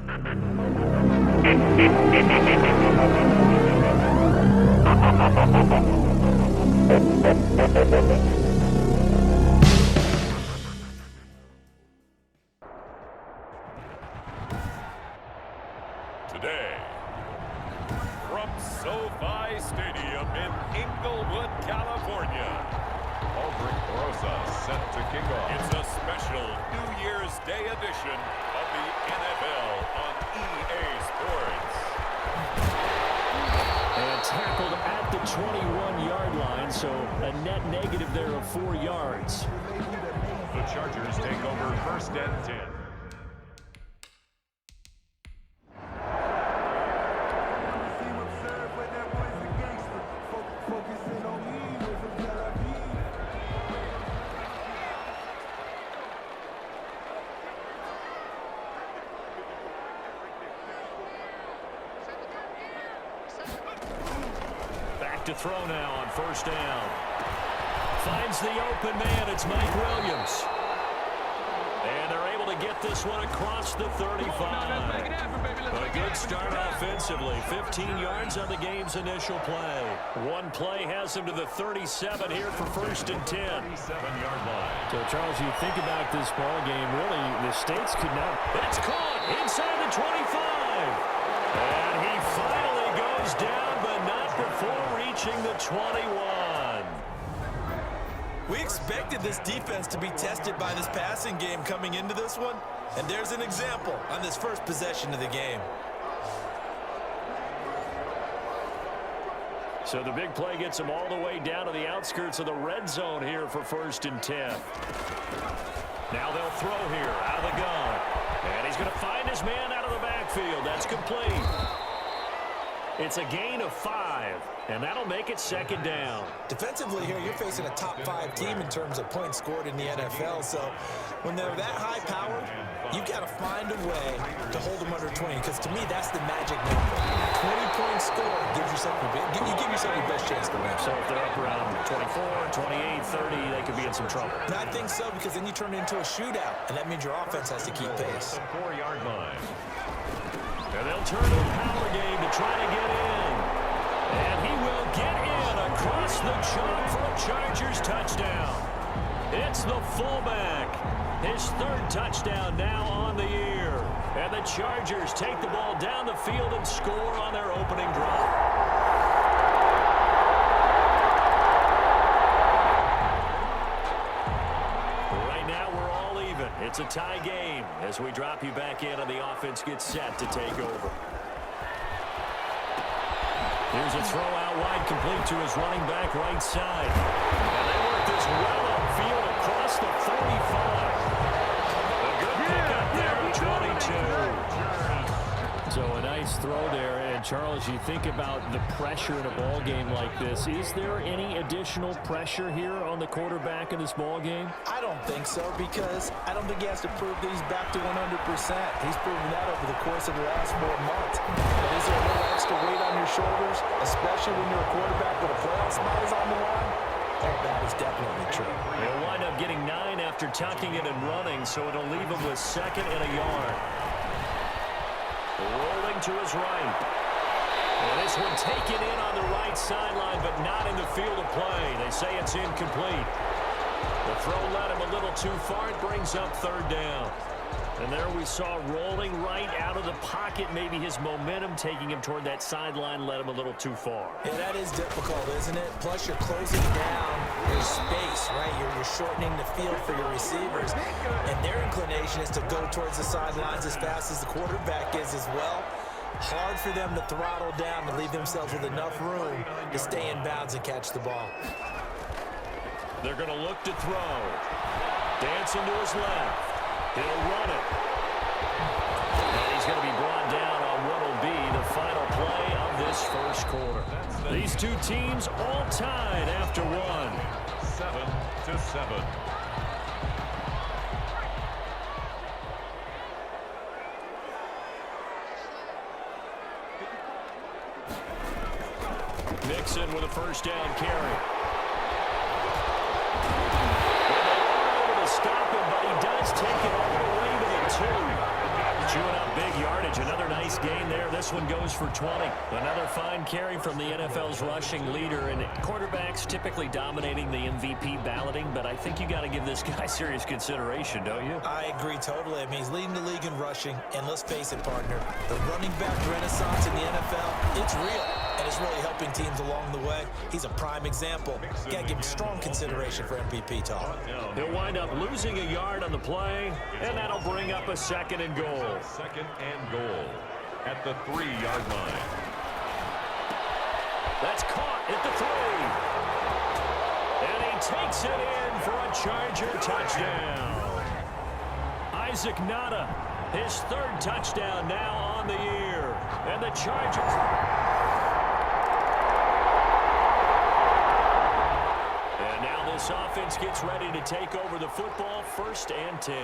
Today, from SoFi Stadium in Inglewood, California, Aldrich Rosa set to kick off. It's a special New Year's Day edition of the NFL on EA Sports. And tackled at the 21-yard line, so a net negative there of 4 yards. The Chargers take over first and 10. To throw now on first down. Finds the open man. It's Mike Williams. And they're able to get this one across the 35. A good start offensively. 15 yards on the game's initial play. One play has him to the 37 here for first and 10. 37-yard line. So, Charles, you think about this ball game, really, the stakes could not. It's caught inside the 25. And he finally goes down, but not before reaching the 21. We expected this defense to be tested by this passing game coming into this one, and there's an example on this first possession of the game. So the big play gets him all the way down to the outskirts of the red zone here for first and 10. Now they'll throw here out of the gun. And he's going to find his man out of the backfield. That's complete. It's a gain of 5, and that'll make it second down. Defensively here, you're facing a top-5 team in terms of points scored in the NFL, so when they're that high-powered, you've got to find a way to hold them under 20, because to me, that's the magic number. 20 points scored gives yourself you give yourself your best chance to win. So if they're up around 24, 28, 30, they could be in some trouble. And I think so, because then you turn it into a shootout, and that means your offense has to keep pace. 4-yard line. And they'll turn to a power game to try to get in. And he will get in across the chalk for a Chargers touchdown. It's the fullback. His third touchdown now on the year. And the Chargers take the ball down the field and score on their opening drive. It's a tie game as we drop you back in and the offense gets set to take over. Here's a throw out wide complete to his running back right side. And they work this well upfield across the 45. A good pickup there at 22. So a nice throw there. And Charles, you think about the pressure in a ball game like this. Is there any additional pressure here on the quarterback in this ball game? I don't think so, because I don't think he has to prove that he's back to 100%. He's proven that over the course of the last 4 months. But is there a little extra weight on your shoulders, especially when you're a quarterback with a playoff spot is on the line? That is definitely true. They'll wind up getting 9 after tucking it and running, so it'll leave him with second and a yard. Rolling to his right. And this one taken in on the right sideline, but not in the field of play. They say it's incomplete. The throw led him a little too far. It brings up third down. And there we saw rolling right out of the pocket. Maybe his momentum taking him toward that sideline led him a little too far. Yeah, that is difficult, isn't it? Plus, you're closing down your space, right? You're shortening the field for your receivers. And their inclination is to go towards the sidelines as fast as the quarterback is as well. Hard for them to throttle down to leave themselves with enough room to stay in bounds and catch the ball. They're going to look to throw. Dancing to his left. He'll run it. And he's going to be brought down on what will be the final play of this first quarter. These two teams all tied after one. 7-7. Nixon with a first down carry. Stop him, but he does take it all the way to the 2. Chewing up big yardage. Another nice gain there. This one goes for 20. Another fine carry from the NFL's rushing leader. And quarterbacks typically dominating the MVP balloting, but I think you got to give this guy serious consideration, don't you? I agree totally. I mean, he's leading the league in rushing. And let's face it, partner, the running back renaissance in the NFL, it's real. And it's really helping teams along the way. He's a prime example. Got to give him strong consideration for MVP talk. He'll wind up losing a yard on the play, and that'll bring up a 2nd and goal. 2nd and goal at the 3-yard line. That's caught at the 3. And he takes it in for a Charger touchdown. Isaac Nada, his 3rd touchdown now on the year. And the Chargers... This offense gets ready to take over the football. 1st and 10.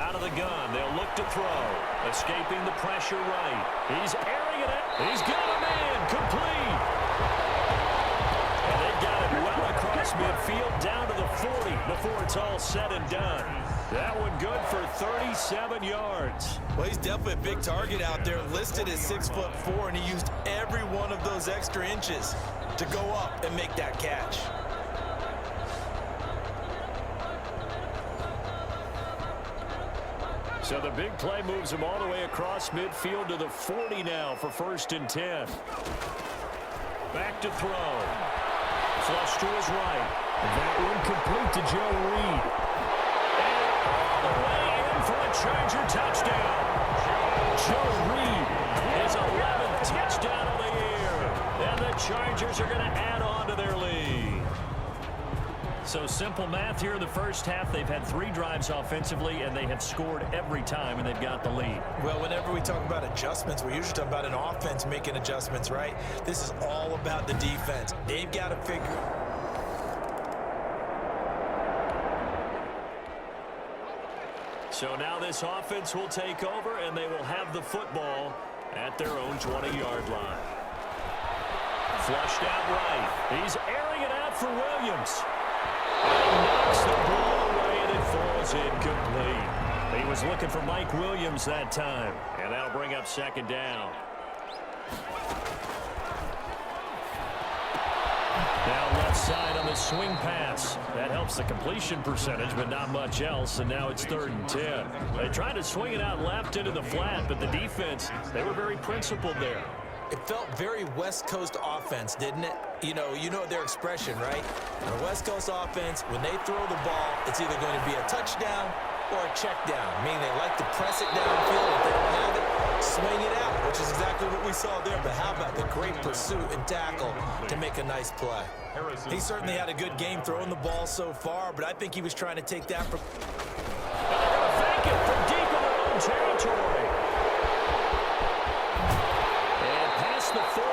Out of the gun, they'll look to throw. Escaping the pressure right. He's airing it out. He's got a man complete. And they got it well across midfield down to the 40 before it's all said and done. That one good for 37 yards. Well, he's definitely a big target out there, listed at 6'4", and he used every one of those extra inches to go up and make that catch. So the big play moves him all the way across midfield to the 40 now for 1st and 10. Back to throw. Flush to his right. That one complete to Joe Reed. For a Charger touchdown. Joe Reed, his 11th touchdown of the year. And the Chargers are going to add on to their lead. So simple math here in the first half. They've had 3 drives offensively, and they have scored every time, and they've got the lead. Well, whenever we talk about adjustments, we usually talk about an offense making adjustments, right? This is all about the defense. They've got to figure... So now this offense will take over, and they will have the football at their own 20-yard line. Flushed out right. He's airing it out for Williams. And he knocks the ball away, and it falls incomplete. He was looking for Mike Williams that time, and that'll bring up 2nd down. Now left side on the swing pass. That helps the completion percentage, but not much else, and now it's 3rd and 10. They tried to swing it out left into the flat, but the defense, they were very principled there. It felt very West Coast offense, didn't it? You know their expression, right? The West Coast offense, when they throw the ball, it's either going to be a touchdown or a check down, meaning they like to press it downfield. If they don't have it, swing it out, which is exactly what we saw there. But how about the great pursuit and tackle to make a nice play? He certainly had a good game throwing the ball so far, but I think he was trying to take that from... Fake it from deep in their own territory. And past the 40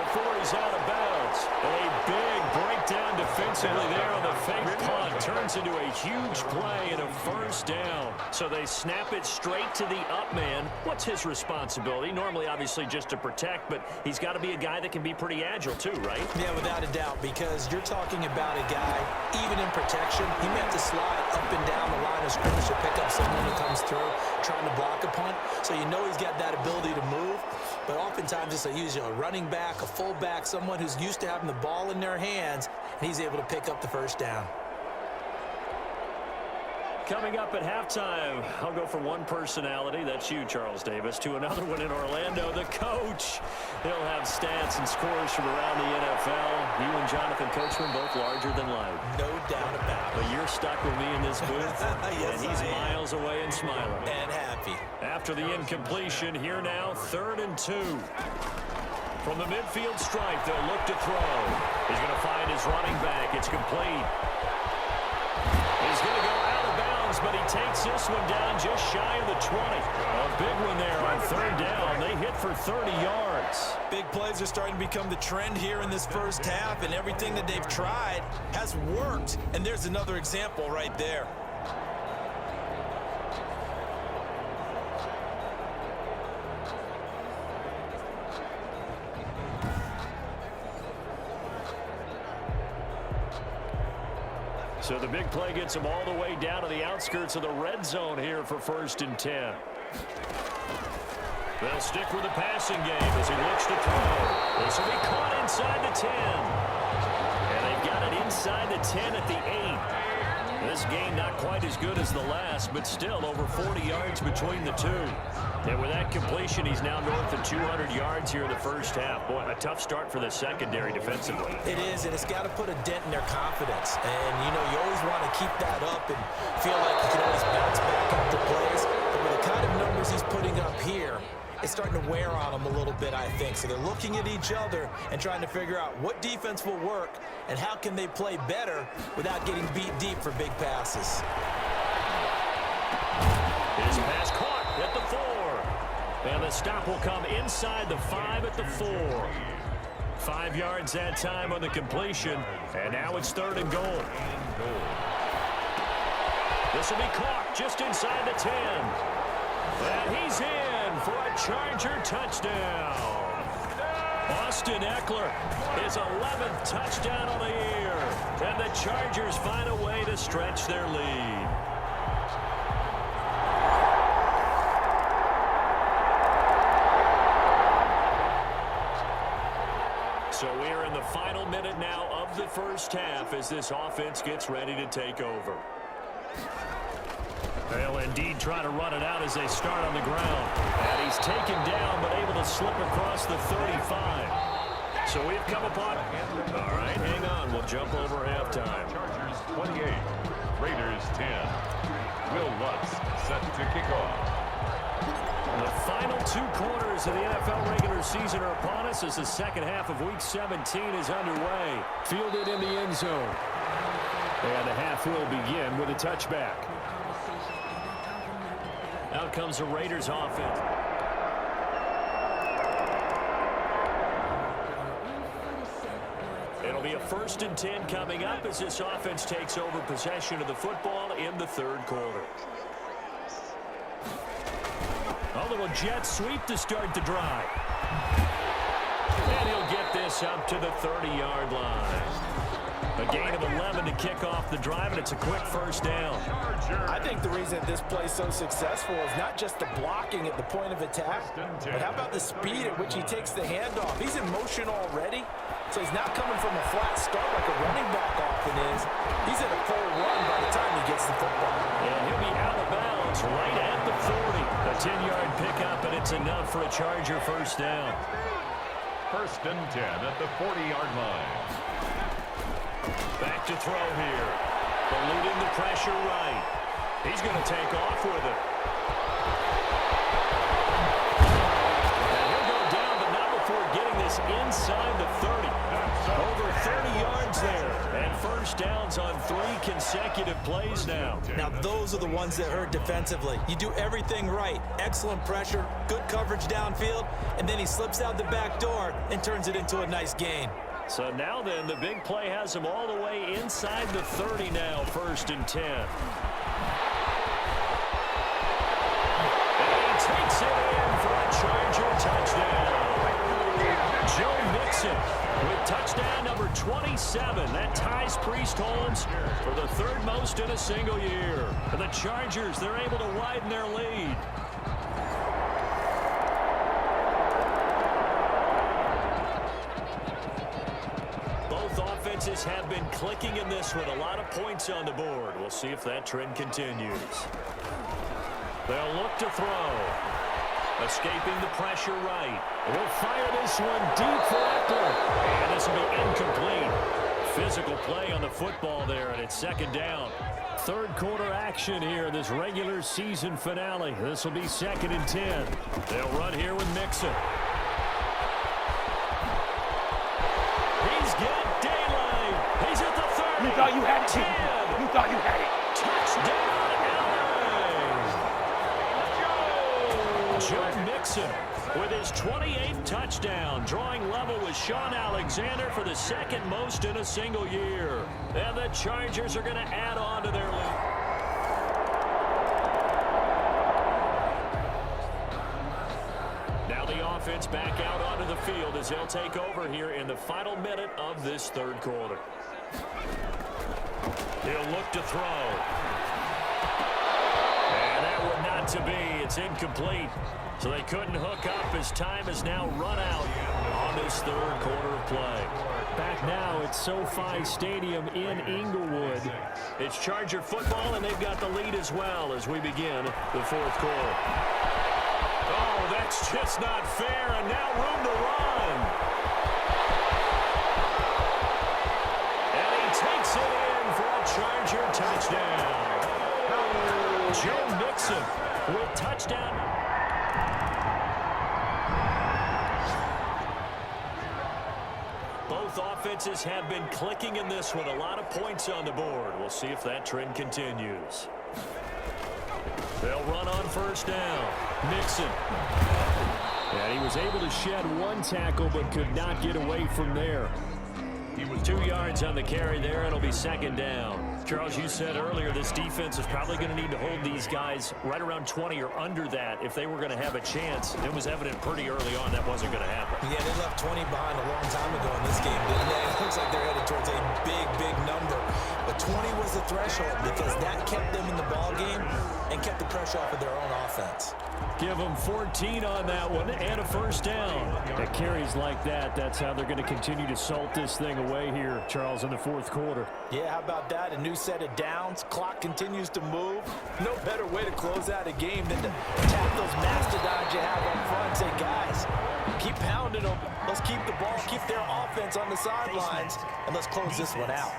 before he's out of bounds. A big breakdown defensively there on the fake punt. Turns into a huge play and a 1st down. So they snap it straight to the up man. What's his responsibility? Normally, obviously, just to protect, but he's got to be a guy that can be pretty agile too, right? Yeah, without a doubt, because you're talking about a guy, even in protection, he may have to slide up and down the line of scrimmage to pick up someone who comes through trying to block a punt. So you know he's got that ability to move, but oftentimes it's a running back, a fullback, someone who's used to having the ball in their hands, and he's able to pick up the 1st down. Coming up at halftime, I'll go from one personality, that's you, Charles Davis, to another one in Orlando, the coach. He'll have stats and scores from around the NFL. You and Jonathan Coachman both larger than life. No doubt about it. But you're stuck with me in this booth, yes, and he's miles away and smiling. And happy. After the incompletion, here now, 3rd and 2. From the midfield stripe, they'll look to throw. He's going to find his running back. It's complete. He's going to go out of bounds, but he takes this one down just shy of the 20. A big one there on 3rd down. They hit for 30 yards. Big plays are starting to become the trend here in this first half, and everything that they've tried has worked. And there's another example right there. So the big play gets him all the way down to the outskirts of the red zone here for 1st and 10. They'll stick with the passing game as he looks to throw. This will be caught inside the 10. And they've got it inside the 10 at the 8. This game not quite as good as the last, but still over 40 yards between the two. And with that completion, he's now north of 200 yards here in the first half. Boy, a tough start for the secondary defensively. It is, and it's got to put a dent in their confidence. And, you know, you always want to keep that up and feel like you can always bounce back after plays. But with the kind of numbers he's putting up here, it's starting to wear on them a little bit, I think. So they're looking at each other and trying to figure out what defense will work and how can they play better without getting beat deep for big passes. His pass caught at the 4. And the stop will come inside the 5 at the 4. 5 yards that time on the completion. And now it's 3rd and goal. This will be caught just inside the 10. And he's in for a Charger touchdown. Austin Eckler, his 11th touchdown of the year. And the Chargers find a way to stretch their lead. So we're in the final minute now of the first half as this offense gets ready to take over. They'll indeed try to run it out as they start on the ground. And he's taken down but able to slip across the 35. So we've come upon... All right, hang on. We'll jump over halftime. Chargers 28, Raiders 10. Will Lutz set to kick off. The final 2 quarters of the NFL regular season are upon us as the second half of Week 17 is underway. Fielded in the end zone. And the half will begin with a touchback. Out comes the Raiders offense. It'll be a 1st and 10 coming up as this offense takes over possession of the football in the 3rd quarter. A little jet sweep to start the drive. And he'll get this up to the 30-yard line. A gain of 11 to kick off the drive, and it's a quick 1st down. I think the reason this play is so successful is not just the blocking at the point of attack, but how about the speed at which he takes the handoff? He's in motion already, so he's not coming from a flat start like a running back often is. He's in a full run by the time he gets the football. And he'll be out of bounds right at the 40. A 10-yard pickup, and it's enough for a Charger 1st down. 1st and 10 at the 40-yard line. Back to throw here. Eluding the pressure right. He's going to take off with it. And he'll go down, but not before getting this inside the 30. Over 30 yards there. And 1st downs on 3 consecutive plays now. Now, those are the ones that hurt defensively. You do everything right. Excellent pressure, good coverage downfield, and then he slips out the back door and turns it into a nice gain. So now then, the big play has him all the way inside the 30 now, 1st and 10. And he takes it in for a Charger touchdown. Joe Mixon with touchdown number 27. That ties Priest Holmes for the 3rd most in a single year. For the Chargers, they're able to widen their lead. Offenses have been clicking in this one. A lot of points on the board. We'll see if that trend continues. They'll look to throw. Escaping the pressure right. We'll fire this one deep for Eckler. And this will be incomplete. Physical play on the football there, and it's 2nd down. 3rd quarter action here in this regular season finale. This will be 2nd and 10. They'll run here with Mixon. He's got daylight. He's at the 30. You thought you had it. 10. You thought you had it. Touchdown, LA. Joe Mixon with his 28th touchdown, drawing level with Sean Alexander for the 2nd most in a single year. And the Chargers are going to add on to their lead. Now the offense back out onto the field as they'll take over here in the final minute of this 3rd quarter. He'll look to throw. And that one not to be. It's incomplete. So they couldn't hook up as time is now run out on this third quarter of play. Back now at SoFi Stadium in Inglewood. It's Charger football, and they've got the lead as well as we begin the fourth quarter. Oh, that's just not fair, and now room to run. And he takes it in for a Charger touchdown. Joe Mixon with touchdown. Both offenses have been clicking in this one. A lot of points on the board. We'll see if that trend continues. They'll run on first down. Mixon. And he was able to shed one tackle but could not get away from there. He was 2 yards on the carry there. It'll be second down. Charles, you said earlier this defense is probably going to need to hold these guys right around 20 or under that if they were going to have a chance. It was evident pretty early on that wasn't going to happen. Yeah, they left 20 behind a long time ago in this game, didn't they? It looks like they're headed towards a big, big number. But 20 was the threshold because that kept them in the ball game and kept the pressure off of their own offense. Give them 14 on that one and a first down. At carries like that, that's how they're going to continue to salt this thing away here, Charles, in the fourth quarter. Yeah, how about that? A new set of downs. Clock continues to move. No better way to close out a game than to tap those mastodons you have up front and say, guys, keep pounding them. Let's keep the ball, keep their offense on the sidelines, and let's close this one out.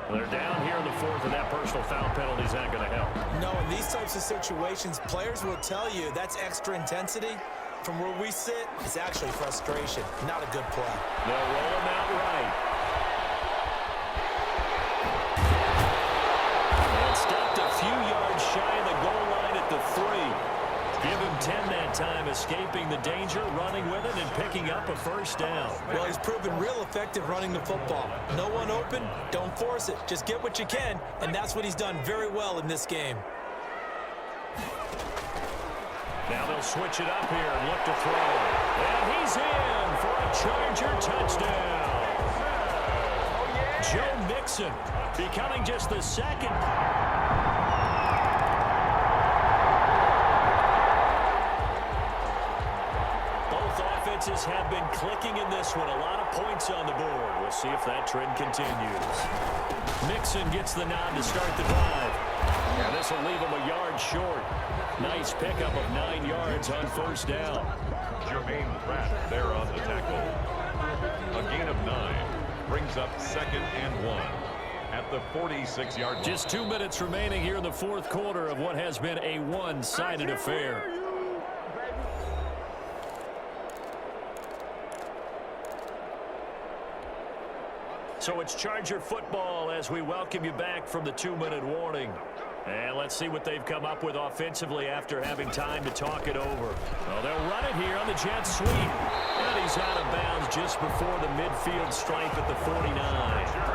They're down here in the fourth, and that personal foul penalty is not going to help. No, in these types of situations, players will tell you that's extra intensity. From where we sit, it's actually frustration, not a good play. They'll roll him out right. And stopped a few yards shy of the goal line at the 3. Give him 10 that time, escaping the danger, running with it, and picking up a first down. Well, he's proven real effective running the football. No one open, don't force it. Just get what you can, and that's what he's done very well in this game. Now they'll switch it up here and look to throw. And he's in for a Charger touchdown. Joe Mixon becoming just the second. Have been clicking in this one. A lot of points on the board. We'll see if that trend continues. Mixon gets the nod to start the drive. And this will leave him a yard short. Nice pickup of 9 yards on first down. Jermaine Pratt there on the tackle. A gain of 9 brings up 2nd and 1 at the 46-yard line. Just 2 minutes remaining here in the fourth quarter of what has been a one-sided affair. So it's Charger football as we welcome you back from the 2-minute warning. And let's see what they've come up with offensively after having time to talk it over. Well, they'll run it here on the jet sweep. And he's out of bounds just before the midfield stripe at the 49.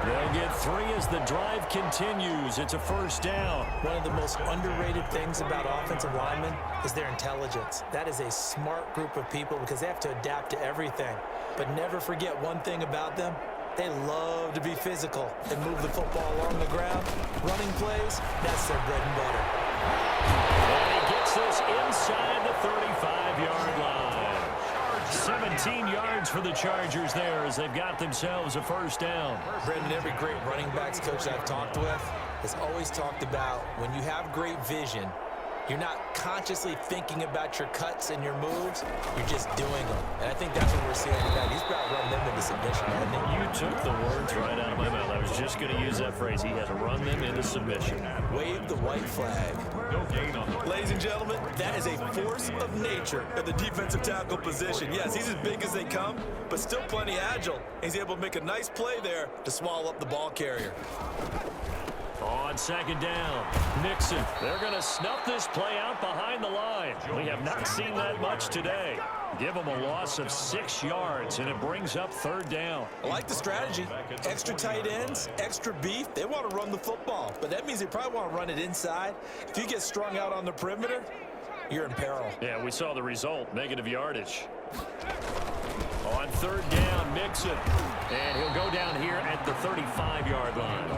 They'll get 3 as the drive continues. It's a first down. One of the most underrated things about offensive linemen is their intelligence. That is a smart group of people because they have to adapt to everything. But never forget one thing about them. They love to be physical and move the football along the ground. Running plays, that's their bread and butter. And he gets this inside the 35-yard line. 17 yards for the Chargers there as they've got themselves a first down. Brendan, every great running backs coach I've talked with has always talked about when you have great vision, you're not consciously thinking about your cuts and your moves. You're just doing them. And I think that's what we're seeing today. He's about to run them into submission, hasn't he? You took the words right out of my mouth. I was just going to use that phrase. He has run them into submission. Wave the white flag. No gain on the Ladies and gentlemen, that is a force of nature at the defensive tackle position. Yes, he's as big as they come, but still plenty agile. He's able to make a nice play there to swallow up the ball carrier. On second down, Mixon. They're going to snuff this play out behind the line. We have not seen that much today. Give them a loss of 6 yards, and it brings up third down. I like the strategy. Extra tight ends, extra beef. They want to run the football, but that means they probably want to run it inside. If you get strung out on the perimeter, you're in peril. Yeah, we saw the result, negative yardage. On third down, Mixon. And he'll go down here at the 35-yard line.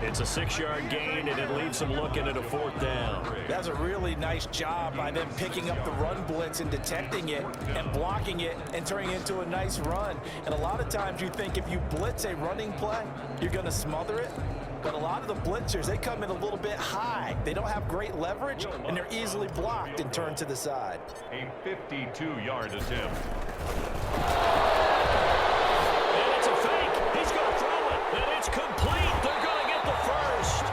It's a 6-yard gain, and it leaves him looking at a fourth down. That's a really nice job by them picking up the run blitz and detecting it and blocking it and turning it into a nice run. And a lot of times you think if you blitz a running play, you're going to smother it. But a lot of the blitzers, they come in a little bit high. They don't have great leverage, and they're easily blocked and turned to the side. A 52-yard attempt. And it's a fake. He's going to throw it, and it's complete. They're going to get the first.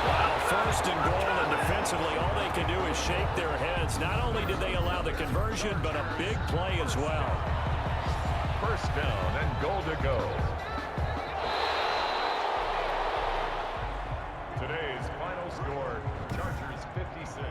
Wow, first and goal, and defensively, all they can do is shake their heads. Not only did they allow the conversion, but a big play as well. First down and goal to go. Today's final score, Chargers 56.